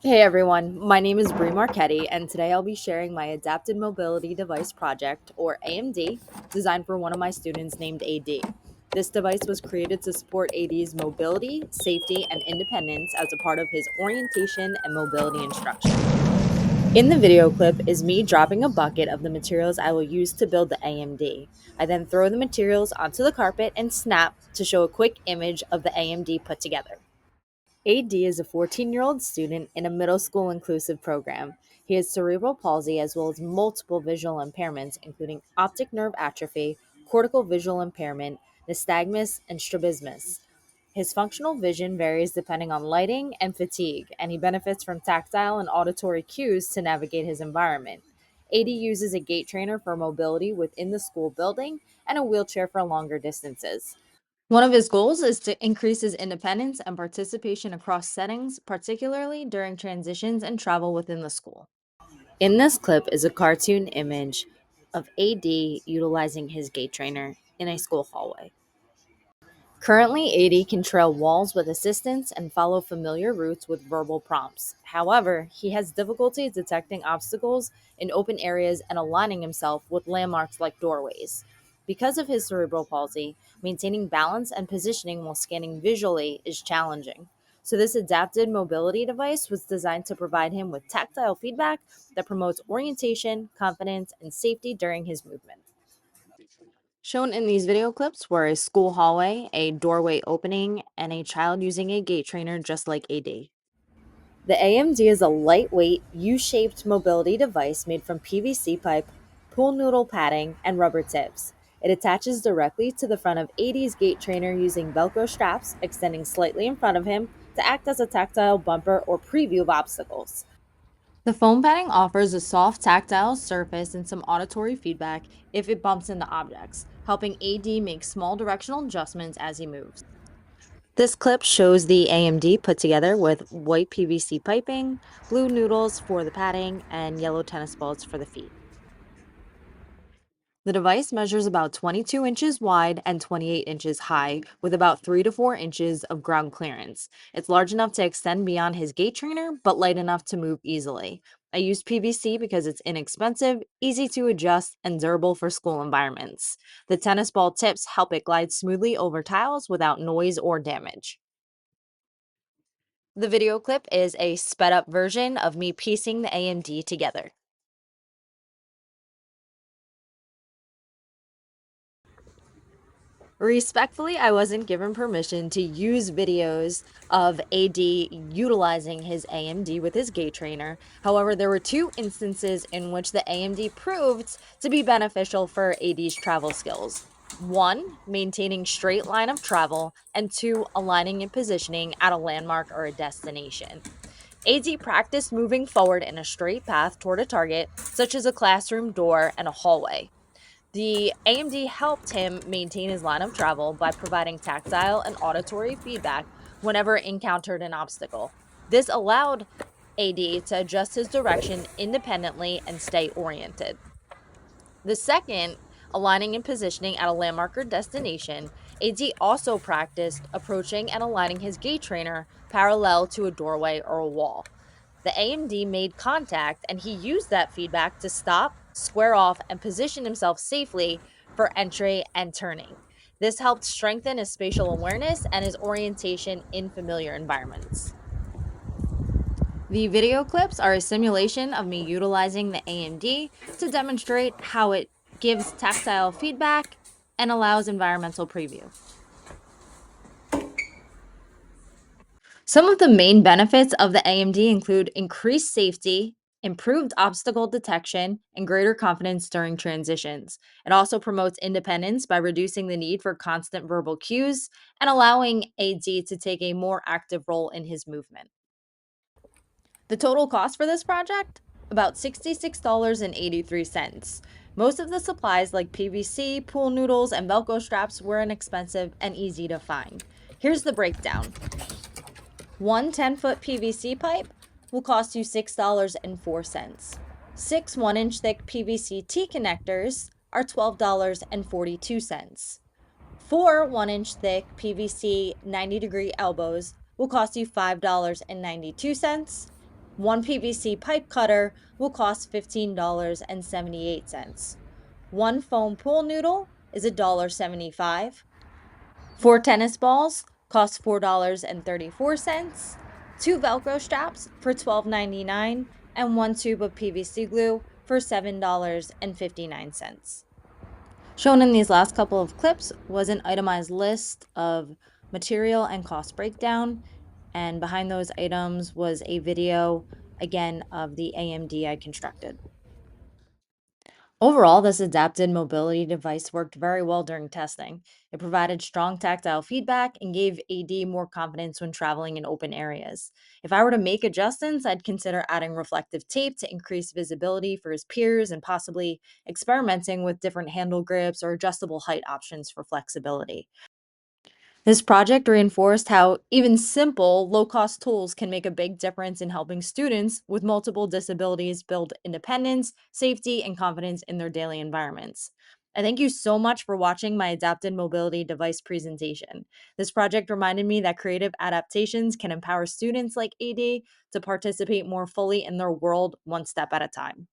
Hey everyone, my name is Brie Marchetti, and today I'll be sharing my Adapted Mobility Device project, or AMD, designed for one of my students named AD. This device was created to support AD's mobility, safety, and independence as a part of his orientation and mobility instruction. In the video clip is me dropping a bucket of the materials I will use to build the AMD. I then throw the materials onto the carpet and snap to show a quick image of the AMD put together. AD is a 14-year-old student in a middle school inclusive program. He has cerebral palsy as well as multiple visual impairments, including optic nerve atrophy, cortical visual impairment, nystagmus, and strabismus. His functional vision varies depending on lighting and fatigue, and he benefits from tactile and auditory cues to navigate his environment. AD uses a gait trainer for mobility within the school building and a wheelchair for longer distances. One of his goals is to increase his independence and participation across settings, particularly during transitions and travel within the school. In this clip is a cartoon image of AD utilizing his gait trainer in a school hallway. Currently, AD can trail walls with assistance and follow familiar routes with verbal prompts. However, he has difficulty detecting obstacles in open areas and aligning himself with landmarks like doorways. Because of his cerebral palsy, maintaining balance and positioning while scanning visually is challenging. So, this adapted mobility device was designed to provide him with tactile feedback that promotes orientation, confidence, and safety during his movement. Shown in these video clips were a school hallway, a doorway opening, and a child using a gait trainer just like AD. The AMD is a lightweight, U-shaped mobility device made from PVC pipe, pool noodle padding, and rubber tips. It attaches directly to the front of AD's gait trainer using Velcro straps extending slightly in front of him to act as a tactile bumper or preview of obstacles. The foam padding offers a soft tactile surface and some auditory feedback if it bumps into objects, helping AD make small directional adjustments as he moves. This clip shows the AMD put together with white PVC piping, blue noodles for the padding, and yellow tennis balls for the feet. The device measures about 22 inches wide and 28 inches high, with about 3 to 4 inches of ground clearance. It's large enough to extend beyond his gait trainer, but light enough to move easily. I use PVC because it's inexpensive, easy to adjust, and durable for school environments. The tennis ball tips help it glide smoothly over tiles without noise or damage. The video clip is a sped up version of me piecing the AMD together. Respectfully, I wasn't given permission to use videos of AD utilizing his AMD with his gait trainer. However, there were two instances in which the AMD proved to be beneficial for AD's travel skills. One, maintaining straight line of travel, and two, aligning and positioning at a landmark or a destination. AD practiced moving forward in a straight path toward a target, such as a classroom door and a hallway. The AMD helped him maintain his line of travel by providing tactile and auditory feedback whenever it encountered an obstacle. This allowed AD to adjust his direction independently and stay oriented. The second, aligning and positioning at a landmark or destination, AD also practiced approaching and aligning his gait trainer parallel to a doorway or a wall. The AMD made contact and he used that feedback to stop, square off, and position himself safely for entry and turning. This helped strengthen his spatial awareness and his orientation in familiar environments. The video clips are a simulation of me utilizing the AMD to demonstrate how it gives tactile feedback and allows environmental preview. Some of the main benefits of the AMD include increased safety, improved obstacle detection, and greater confidence during transitions. It also promotes independence by reducing the need for constant verbal cues and allowing AD to take a more active role in his movement. The total cost for this project? About $66.83. Most of the supplies like PVC, pool noodles, and Velcro straps were inexpensive and easy to find. Here's the breakdown. One 10-foot PVC pipe will cost you $6.04. Six 1-inch thick PVC T connectors are $12.42. Four 1-inch thick PVC 90-degree elbows will cost you $5.92. One PVC pipe cutter will cost $15.78. One foam pool noodle is $1.75. Four tennis balls cost $4.34. Two Velcro straps for $12.99, and one tube of PVC glue for $7.59. Shown in these last couple of clips was an itemized list of material and cost breakdown, and behind those items was a video, again, of the AMD I constructed. Overall, this adapted mobility device worked very well during testing. It provided strong tactile feedback and gave AD more confidence when traveling in open areas. If I were to make adjustments, I'd consider adding reflective tape to increase visibility for his peers and possibly experimenting with different handle grips or adjustable height options for flexibility. This project reinforced how even simple, low cost tools can make a big difference in helping students with multiple disabilities build independence, safety, and confidence in their daily environments. I thank you so much for watching my adapted mobility device presentation. This project reminded me that creative adaptations can empower students like AD to participate more fully in their world one step at a time.